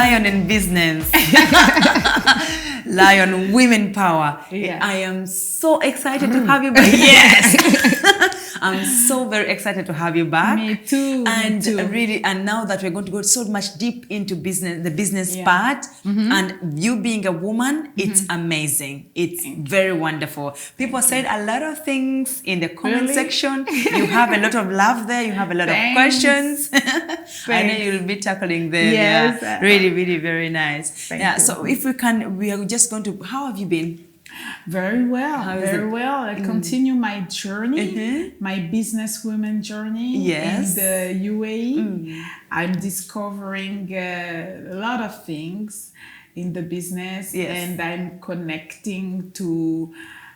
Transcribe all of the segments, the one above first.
lion in business. Lion, women power. Yeah. I am so excited to have you back. Yes. I'm so very excited to have you back. Me too. And me too. really, and now that we're going to go so much deep into business, the business part, and you being a woman, it's amazing. It's very wonderful. People said a lot of things in the comment section. You have a lot of love there. You have a lot of questions. I know you'll be tackling them. Yes. Yeah. Really, really very nice. Thank Yeah. you. So if we can, we are just going to. How have you been? Very well, How is very it? well. I continue my journey, my businesswoman journey Yes. in the UAE. I'm discovering a lot of things in the business, and I'm connecting to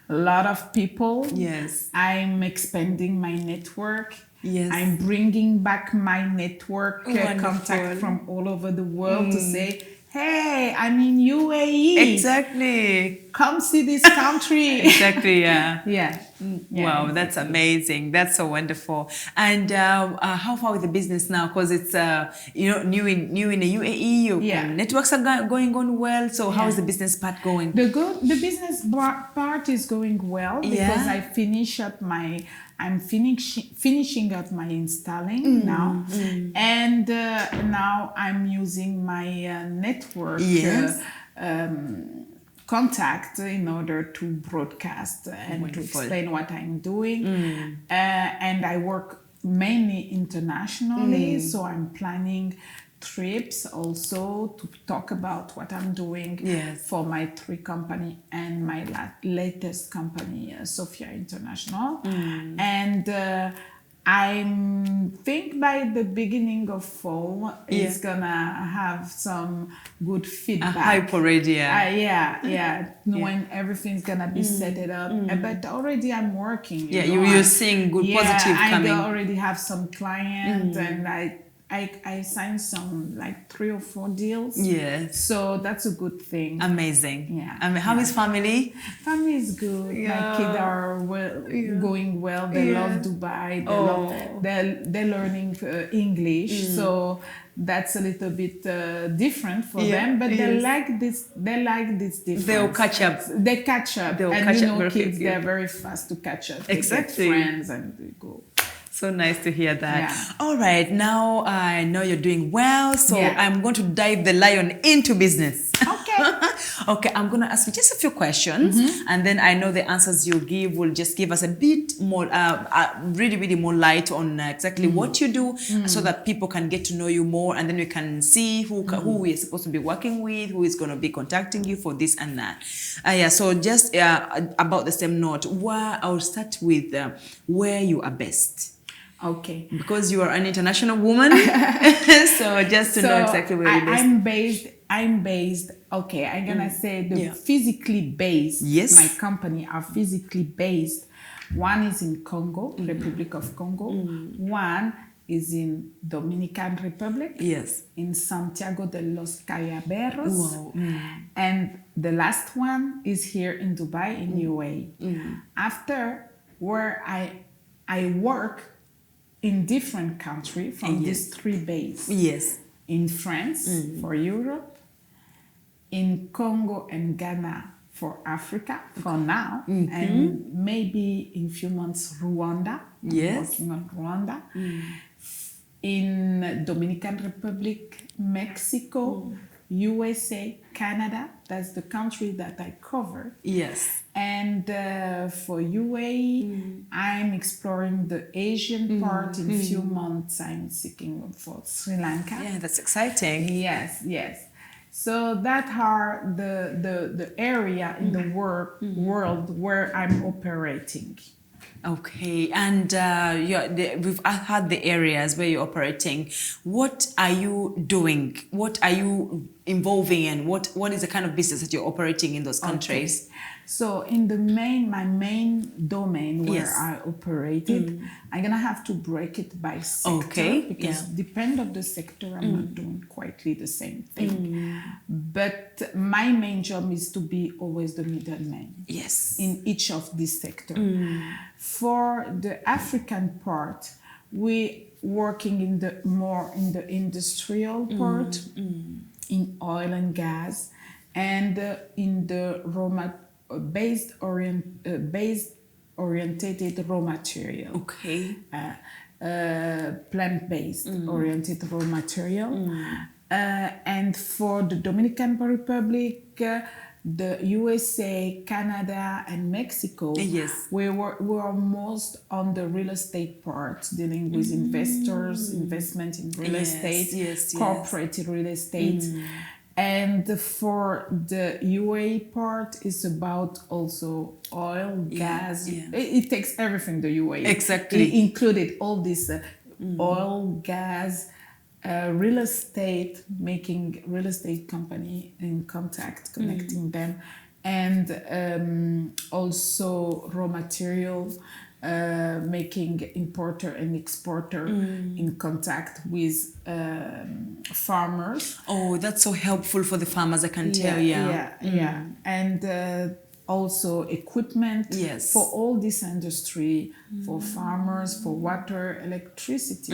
a lot of people. Yes. I'm expanding my network. Yes. I'm bringing back my network Wonderful. contact from all over the world to say, hey, I'm in UAE. Exactly. Come see this country. Exactly. Yeah. Yeah. Wow, that's amazing. That's so wonderful. And how far with the business now? Because it's new in the UAE. Your networks are going on well. So how is the business part going? The business part is going well because I finish up I'm finishing up my installing now, and now I'm using my network contact in order to broadcast and to explain what I'm doing. And I work mainly internationally, so I'm planning trips also to talk about what I'm doing for my 3 company and my latest company, Sofia International. And I think by the beginning of fall, it's gonna have some good feedback. Hype already, When everything's gonna be set it up. But already I'm working. You're seeing good positive coming. I already have some clients, and I signed some like 3 or 4 deals. Yes. So that's a good thing. Amazing. Yeah. I mean, how is family? Family is good. My kids are going well. They love Dubai. They're learning English. So that's a little bit different for them, but they like this. They like this difference. They'll catch up. They catch up. They'll and catch you up know, very kids, quickly. they're very fast to catch up. Exactly. They get friends and they go. So nice to hear that. Yeah. All right, now I know you're doing well, so I'm going to dive the lion into business. Okay. Okay, I'm going to ask you just a few questions, and then I know the answers you give will just give us a bit more, really more light on exactly what you do, so that people can get to know you more, and then we can see who we are supposed to be working with, who is going to be contacting you for this and that. So just about the same note, I'll start with where you are based. Okay. Because you are an international woman, so just to know exactly where you're based. I'm based, okay, I'm gonna say physically based. Yes. My company are physically based. One is in Congo, Republic of Congo. One is in Dominican Republic. Yes. In Santiago de los Caballeros. Wow. And the last one is here in Dubai, in UAE. After where I work in different countries from these 3 bases. Yes. In France for Europe, in Congo and Ghana for Africa for now, and maybe in a few months Rwanda. Yes. I'm working on Rwanda. In Dominican Republic, Mexico, USA, Canada. That's the country that I cover. Yes. And for UAE, I'm exploring the Asian part. In a few months, I'm seeking for Sri Lanka. Yeah, that's exciting. Yes. So that are the area in the world where I'm operating. Okay, and we've had the areas where you're operating. What are you doing? What are you involving in? What is the kind of business that you're operating in those countries? Okay. So in my main domain where I operated, I'm gonna have to break it by sector because depend of the sector, I'm not doing quite the same thing. But my main job is to be always the middleman. Yes. In each of these sectors. For the African part, we working in the industrial part. in oil and gas, and in the based orientated raw material. Okay. Plant-based oriented raw material. And for the Dominican Republic, the USA, Canada, and Mexico, Yes. we were most on the real estate part, dealing with investors, investment in real estate, corporate real estate. And for the UAE part, it's about also oil, gas. It takes everything, the UAE. Exactly. It included all this oil, gas, real estate, making real estate company in contact, connecting them, and also raw material, making importer and exporter in contact with farmers. Oh, that's so helpful for the farmers, I can tell. And also equipment for all this industry, for farmers, for water, electricity,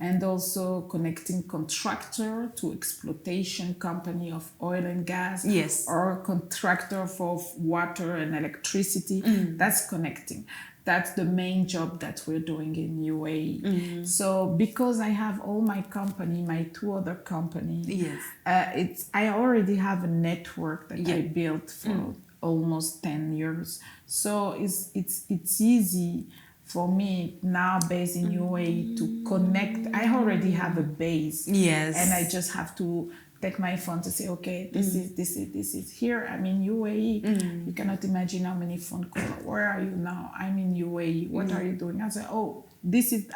and also connecting contractor to exploitation company of oil and gas, or contractor for water and electricity. That's connecting. That's the main job that we're doing in UAE. So because I have all my company, my 2 other companies, I already have a network that I built for almost 10 years. So it's easy for me now, based in UAE, to connect. I already have a base, and I just have to take my phone to say, okay, this is here. I'm in UAE. You cannot imagine how many phone calls. Where are you now? I'm in UAE. What are you doing? I say, oh, this is,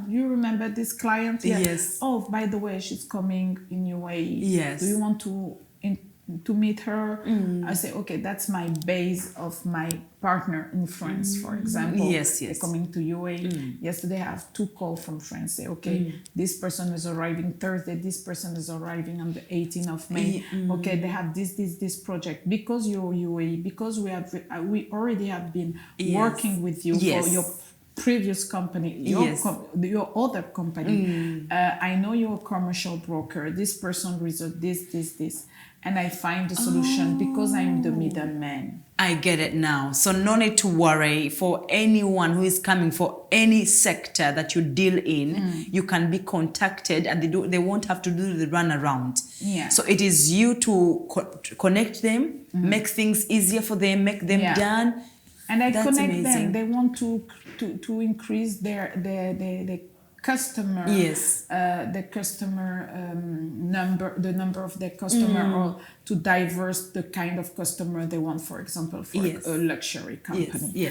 you remember this client? Yes. Oh, by the way, she's coming in UAE. Yes. Do you want to meet her? I say, okay, that's my base of my partner in France, for example. They're coming to UAE. Yesterday I have 2 calls from France. Say, okay, this person is arriving Thursday, this person is arriving on the 18th of May. Okay, they have this project. Because you're UAE, because we already have been working with you for your previous company, your other company. I know you're a commercial broker. This person reserved this. And I find the solution because I'm the middleman. I get it now. So no need to worry for anyone who is coming for any sector that you deal in. You can be contacted, and they won't have to do the runaround. So it is you to connect them, make things easier for them, make them done. And I connect them. They want to increase their customer, the customer number, the number of their customer, or to diverse the kind of customer they want. For example, for a luxury company,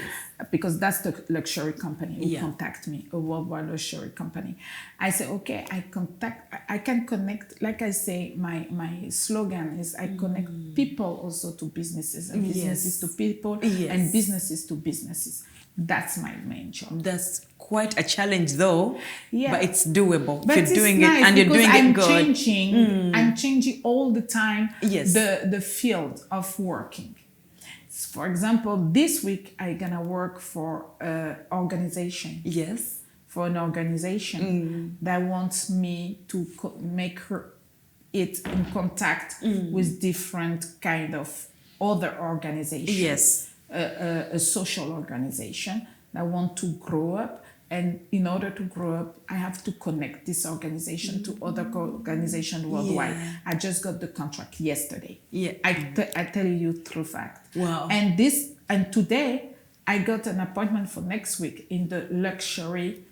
because that's the luxury company who contact me, a worldwide luxury company. I say, okay, I can connect. Like I say, my slogan is I connect people also to businesses, and businesses to people, and businesses to businesses. That's my main job. That's quite a challenge, though. But it's doable. But you're doing nice, it, and you're doing it good. I'm changing all the time. The field of working. For example, this week I'm gonna work for an organization. For an organization that wants me to make it in contact with different kind of other organizations. A social organization that want to grow up, and in order to grow up, I have to connect this organization to other organizations worldwide. I just got the contract yesterday. I tell you true fact. Wow. And today I got an appointment for next week in the luxury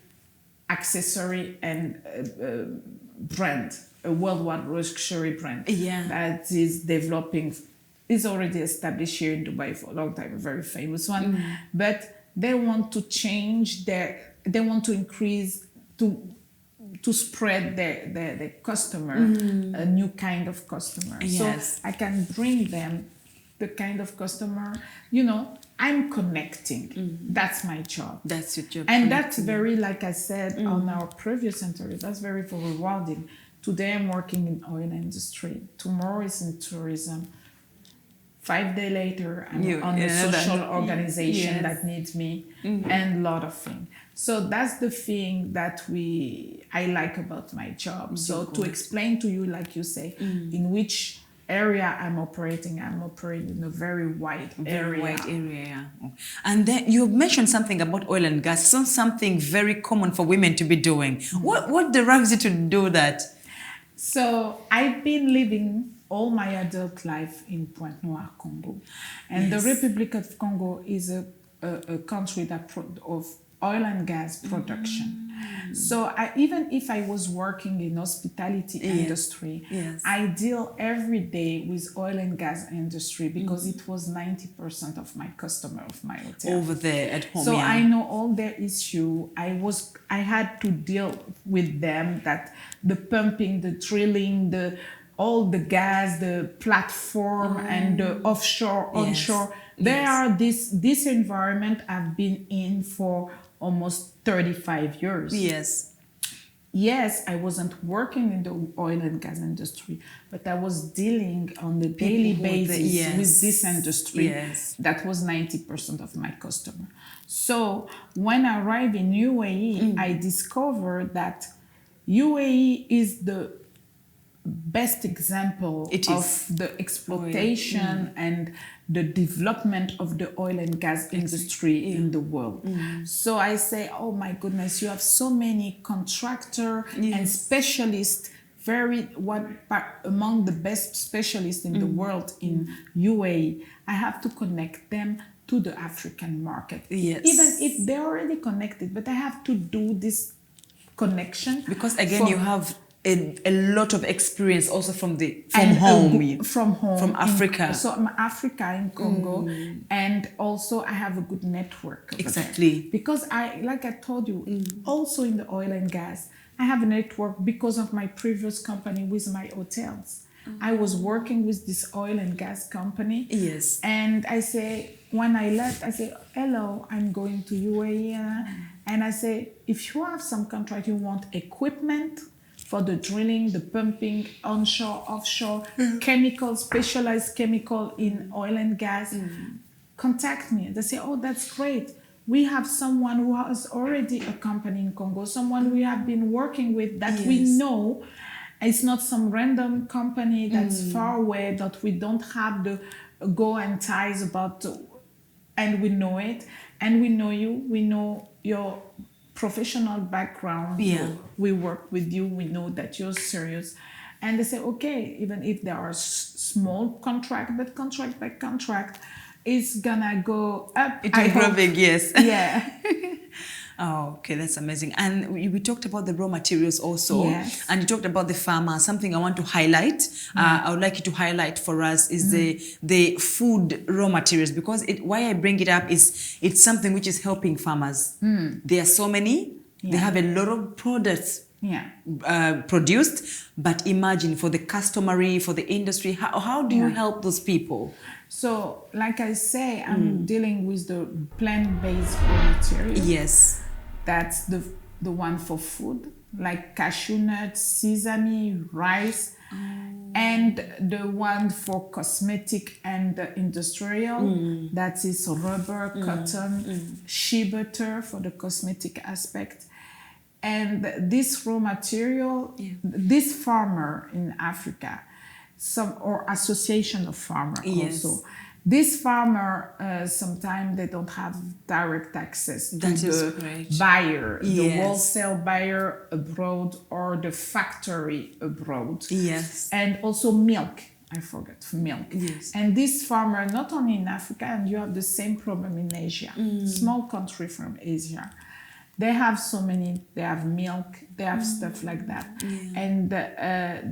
accessory and brand, a worldwide luxury brand that is developing. It's already established here in Dubai for a long time, a very famous one. But they want to change they want to increase, to spread their customer, a new kind of customer. So I can bring them the kind of customer, I'm connecting. That's my job. That's your job. And that's very, like I said on our previous interview, that's very rewarding. Today I'm working in oil industry. Tomorrow is in tourism. 5 days later, I'm on a social organization that needs me, and a lot of things. So that's the thing that I like about my job. So to explain to you, like you say, in which area I'm operating in a very wide area. And then you mentioned something about oil and gas. It's not something very common for women to be doing. What drives you to do that? So I've been living all my adult life in Pointe Noire, Congo. And the Republic of Congo is a country that of oil and gas production. So even if I was working in hospitality industry, I deal every day with oil and gas industry because it was 90% of my customer of my hotel. Over there at home. So I know all their issue. I had to deal with them, that the pumping, the drilling, all the gas, the platform, and the offshore, onshore. There are this environment I've been in for almost 35 years. Yes, I wasn't working in the oil and gas industry, but I was dealing on a daily basis with this industry. That was 90% of my customer. So when I arrived in UAE, I discovered that UAE is the best example of the exploitation and the development of the oil and gas industry in the world. So I say, oh my goodness, you have so many contractors and specialists, among the best specialists in the world in UAE. I have to connect them to the African market. Even if they're already connected, but I have to do this connection. Because again, you have a lot of experience also from home. From Africa. So I'm Africa in Congo, and also I have a good network. Exactly. Because like I told you, also in the oil and gas, I have a network because of my previous company with my hotels. I was working with this oil and gas company. And when I left, I say, hello, I'm going to UAE. And I say, if you have some contract, you want equipment for the drilling, the pumping, onshore, offshore, chemical, specialized chemical in oil and gas, contact me. They say, oh, that's great. We have someone who has already a company in Congo, someone we have been working with that we know. It's not some random company that's far away that we don't have the go and ties about, and we know it, and we know you, we know your professional background. We work with you, we know that you're serious. And they say, okay, even if there are small contract, but contract by contract is gonna go up. It will grow big, Yeah. Oh, okay, that's amazing. And we talked about the raw materials also. And you talked about the farmer. Something I want to highlight, I would like you to highlight for us is the food raw materials, because why I bring it up is it's something which is helping farmers. There are so many, they have a lot of products produced, but imagine for the customary, for the industry, how do you help those people? So, like I say, I'm dealing with the plant-based raw material. That's the one for food, like cashew nuts, sesame, rice, and the one for cosmetic and industrial, that is rubber, cotton, shea butter for the cosmetic aspect. And this raw material, this farmer in Africa, or association of farmers also. This farmer, sometimes they don't have direct access to the buyer, the wholesale buyer abroad or the factory abroad. And also milk. I forgot milk. And this farmer, not only in Africa, and you have the same problem in Asia, small country from Asia. They have they have milk, they have stuff like that. And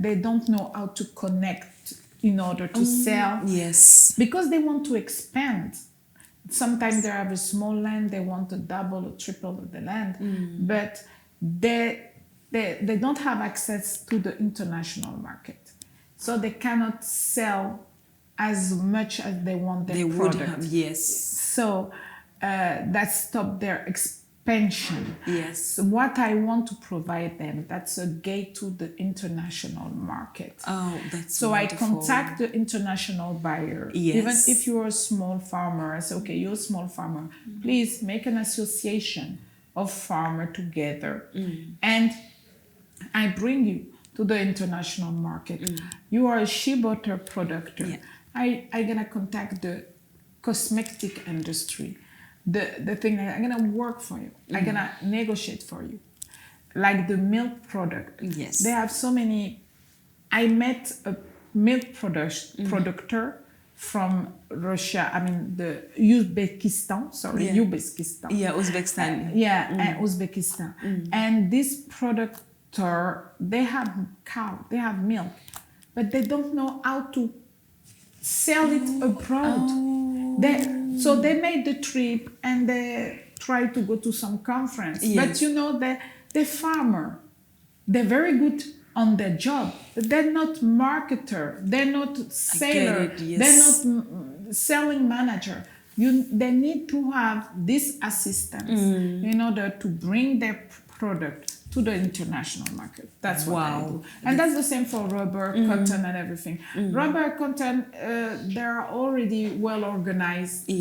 they don't know how to connect in order to sell. Because they want to expand. Sometimes they have a small land, they want to double or triple the land, but they don't have access to the international market. So they cannot sell as much as they want their product. So that stopped their pension. Yes. So what I want to provide them, that's a gate to the international market. Oh, that's so wonderful. I contact the international buyer. Yes. Even if you're a small farmer, I say, okay, you're a small farmer, please make an association of farmers together. And I bring you to the international market. You are a shea butter producer. Yeah. I'm gonna contact the cosmetic industry. The thing that I'm gonna work for you. I'm gonna negotiate for you. Like the milk product. Yes. They have so many. I met a milk producer from Russia. I mean the Uzbekistan. Sorry, Yeah. Uzbekistan. Yeah, Uzbekistan. And Uzbekistan. And this producer, they have cow, they have milk, but they don't know how to sell it abroad. So they made the trip and they tried to go to some conference. Yes. But you know, the farmer, they're very good on their job, but they're not marketer, they're not seller, Yes. they're not selling manager. They need to have this assistance in order to bring their product to the international market. That's what I do. And that's the same for rubber, cotton, and everything. Rubber, cotton, there are already well-organized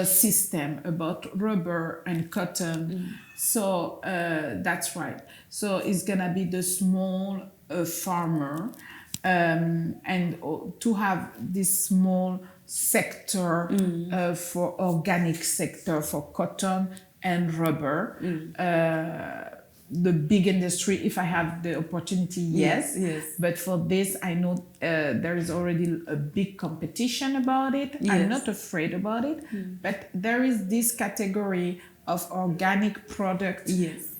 system about rubber and cotton. So that's right. So it's gonna be the small farmer and to have this small sector for organic sector for cotton and rubber. The big industry, if I have the opportunity, yes. But for this, I know there is already a big competition about it. I'm not afraid about it, but there is this category of organic product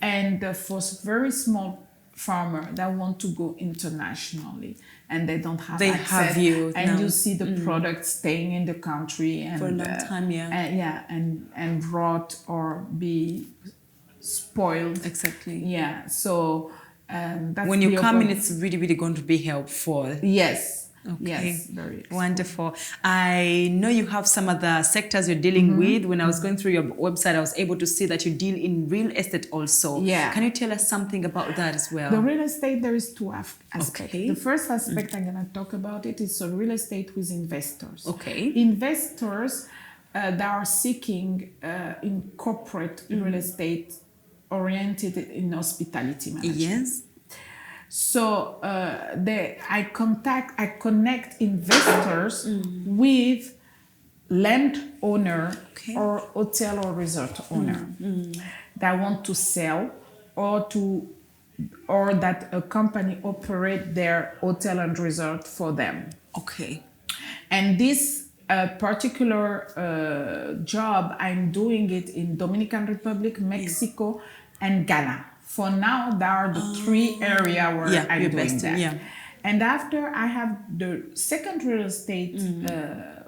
and for very small farmer that want to go internationally and they don't have access. And you see the product staying in the country and for a long time, and rot or be spoiled. Exactly. Yeah. So that's when you come in, it's really, really going to be helpful. Yes. Okay. Yes, very wonderful. I know you have some other sectors you're dealing with. When I was going through your website, I was able to see that you deal in real estate also. Yeah. Can you tell us something about that as well? The real estate, there is two aspects. Okay. The first aspect I'm going to talk about it is real estate with investors. Okay. Investors that are seeking in corporate real estate oriented in hospitality management. Yes. So I connect investors with landowner or hotel or resort owner that want to sell or that a company operate their hotel and resort for them. Okay. And this particular job, I'm doing it in Dominican Republic, Mexico, and Ghana. For now, there are the three areas where I'm doing that. Yeah. And after I have the second real estate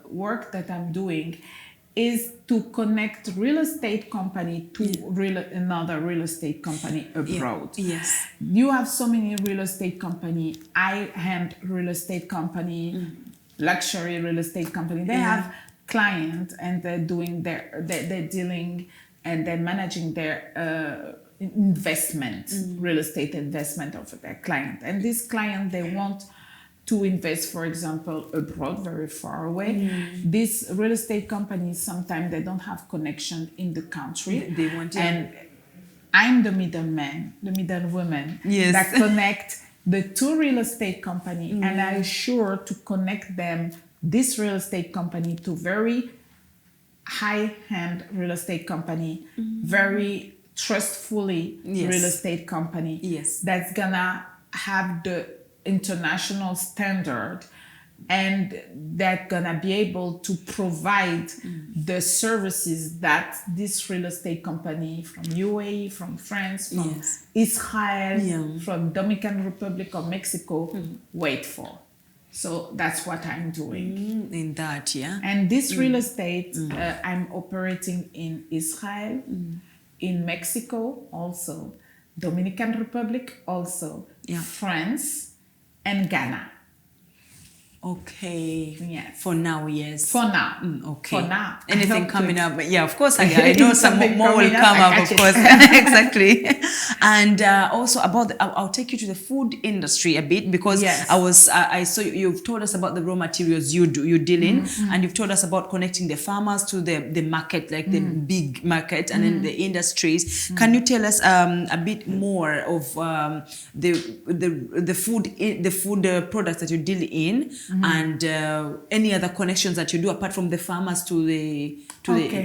work that I'm doing is to connect real estate company to another real estate company abroad. Yes. You have so many real estate company, high-end real estate company, luxury real estate company. They have clients and they're doing they're dealing and they're managing their investment, real estate investment of their client. And this client, they want to invest, for example, abroad, very far away. These real estate companies, sometimes they don't have connection in the country. They want and I'm the middleman, the middlewoman that connect the two real estate company, and I'm sure to connect them, this real estate company, to very high-end real estate company, very trustfully real estate company that's gonna have the international standard and that gonna be able to provide the services that this real estate company from UAE, from France, from Israel, from Dominican Republic or Mexico wait for. So that's what I'm doing. In that, And this real estate, I'm operating in Israel, in Mexico also, Dominican Republic also, France, and Ghana. Okay. Yes. For now, yes. For now. Okay. For now. Anything coming up? Yeah, of course. I know some Something more will coming up, come I up, of catch it. course. Exactly. And also about I'll take you to the food industry a bit, because Yes. I saw you've told us about the raw materials you deal in, and you've told us about connecting the farmers to the market, like the big market, and then the industries. Can you tell us a bit more of the food products that you deal in, and any other connections that you do apart from the farmers to the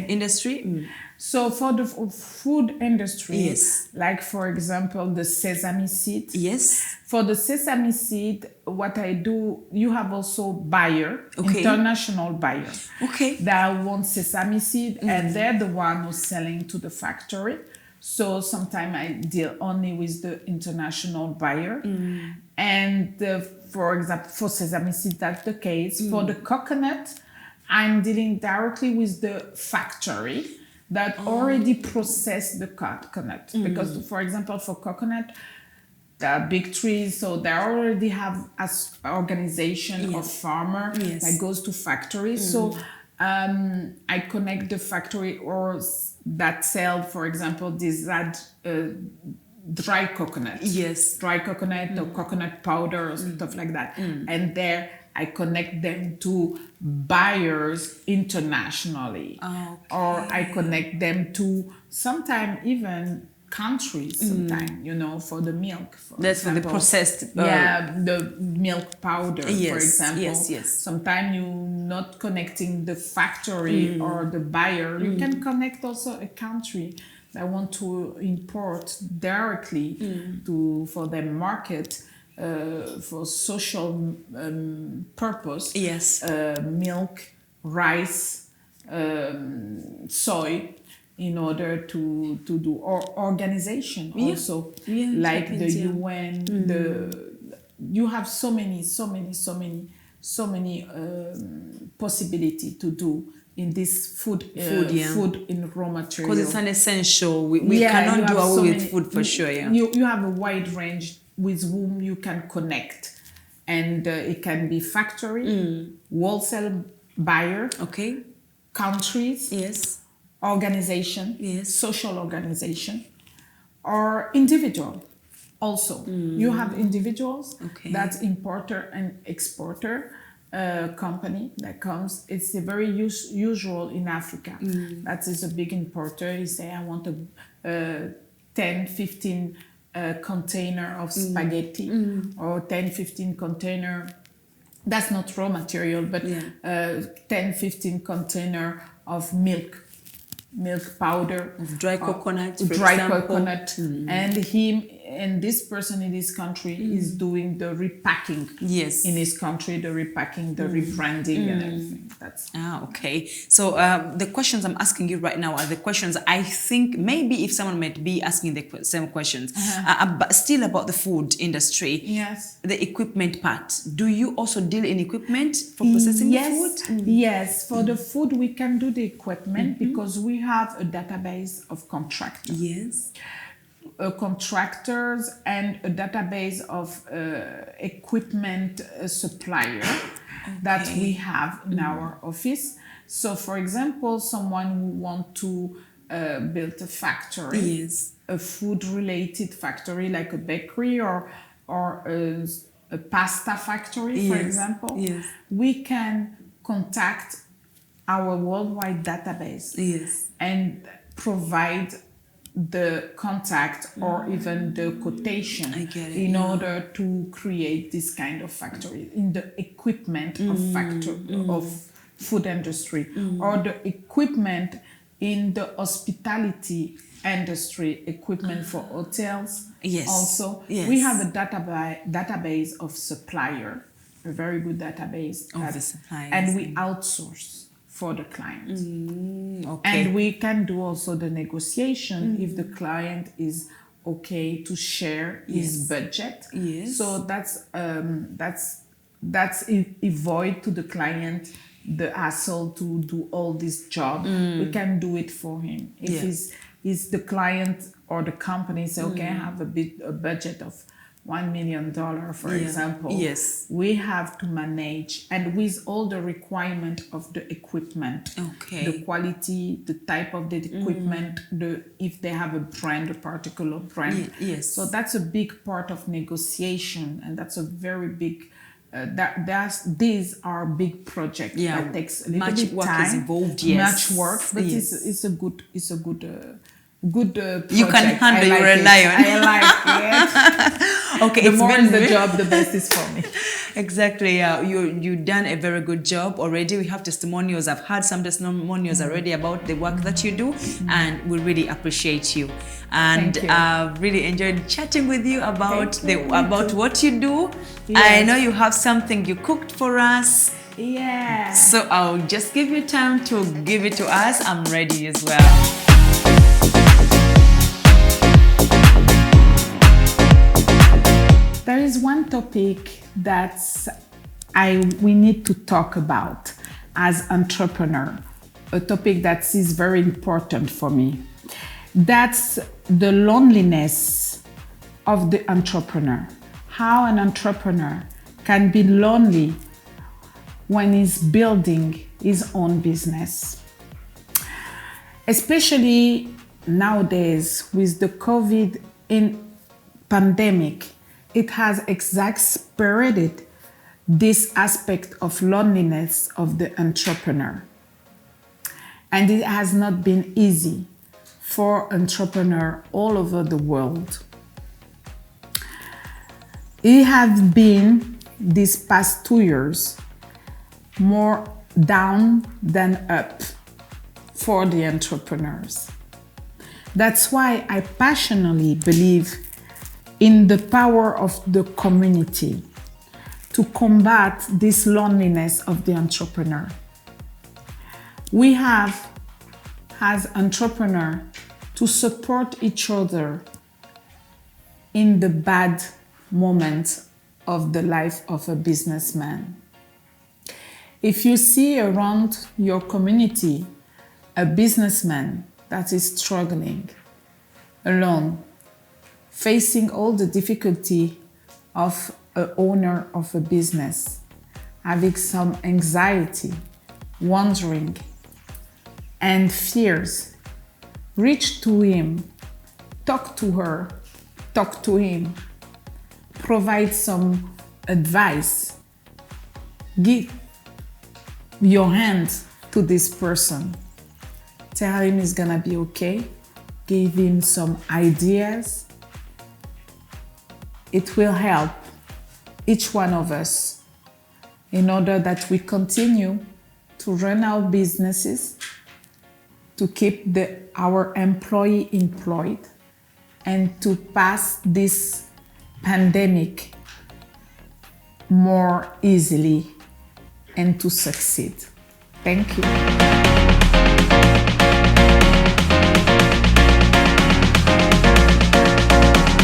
industry? So for the food industry, Yes. like for example, the sesame seed. Yes. For the sesame seed, what I do, you have also buyer, Okay. international buyer. Okay. That want sesame seed, and they're the one who's selling to the factory. So sometimes I deal only with the international buyer. And for example, for sesame seed, that's the case. For the coconut, I'm dealing directly with the factory that already processed the coconut. Because, for example, for coconut, there are big trees, so they already have an organization of farmer that goes to factories. So I connect the factory or that sell, for example, dry coconut. Yes. Dry coconut or coconut powder or stuff like that. And there I connect them to buyers internationally. Or I connect them to sometimes even countries, sometimes, for the milk. That's for the processed. The milk powder, for example. Yes. Sometimes you're not connecting the factory or the buyer. You can connect also a country that want to import directly for their market. For social purpose, milk, rice, soy, in order to do organization also, like the UN. You have so many possibility to do in this food in raw material. Because it's an essential. We cannot do away with food for sure. Yeah. You have a wide range with whom you can connect, and it can be factory, wholesale buyer, countries, organization, social organization, or individual. Also, you have individuals, that's importer and exporter company that comes. It's a very usual in Africa. That is a big importer. He say, I want a 10, 15 container of spaghetti or 10, 15 container. That's not raw material, but 10, 15 container of milk powder, of dry coconut, coconut, and this person in this country is doing the repacking. Yes, in his country, the repacking, the rebranding, and everything. That's okay. So the questions I'm asking you right now are the questions I think maybe if someone might be asking the same questions, but still about the food industry. Yes, the equipment part. Do you also deal in equipment for processing the food? Yes, for the food we can do the equipment because we have a database of contractors. Yes. Contractors and a database of equipment supplier that we have in our office. So, for example, someone who wants to build a factory, a food-related factory like a bakery or a pasta factory, for example, we can contact our worldwide database and provide the contact or even the quotation in order to create this kind of factory in the equipment of food industry or the equipment in the hospitality industry, equipment for hotels. Also, we have a database of supplier, a very good database of the suppliers, and we outsource for the client. And we can do also the negotiation if the client is okay to share his budget. So that's avoid to the client the hassle to do all this job. We can do it for him. If he's the client or the company say, okay, I have a budget of $1 million, for example, yes, we have to manage, and with all the requirement of the equipment, the quality, the type of the equipment, if they have a brand, a particular brand. Yes. So that's a big part of negotiation, and that's a very big. These are big projects that takes a little bit work time, is involved, yes, much work, but it's a good project. You can handle, you're a lion. I like it. Okay, the more is the job, the best is for me. Exactly. Yeah, you've done a very good job already. We have testimonials. I've had some testimonials already about the work that you do, and we really appreciate you. And I've really enjoyed chatting with you about about what you do. Yes. I know you have something you cooked for us. Yeah. So I'll just give you time to give it to us. I'm ready as well. There is one topic that we need to talk about as entrepreneur, a topic that is very important for me. That's the loneliness of the entrepreneur. How an entrepreneur can be lonely when he's building his own business. Especially nowadays with the COVID pandemic, it has exacerbated this aspect of loneliness of the entrepreneur. And it has not been easy for entrepreneurs all over the world. It has been, these past 2 years, more down than up for the entrepreneurs. That's why I passionately believe in the power of the community to combat this loneliness of the entrepreneur. We have, as entrepreneurs, to support each other in the bad moments of the life of a businessman. If you see around your community a businessman that is struggling, alone, facing all the difficulty of an owner of a business, having some anxiety, wondering, and fears, reach to him, talk to her, talk to him, provide some advice, give your hand to this person, tell him he's gonna be okay, give him some ideas. It will help each one of us in order that we continue to run our businesses, to keep our employee employed, and to pass this pandemic more easily and to succeed. Thank you.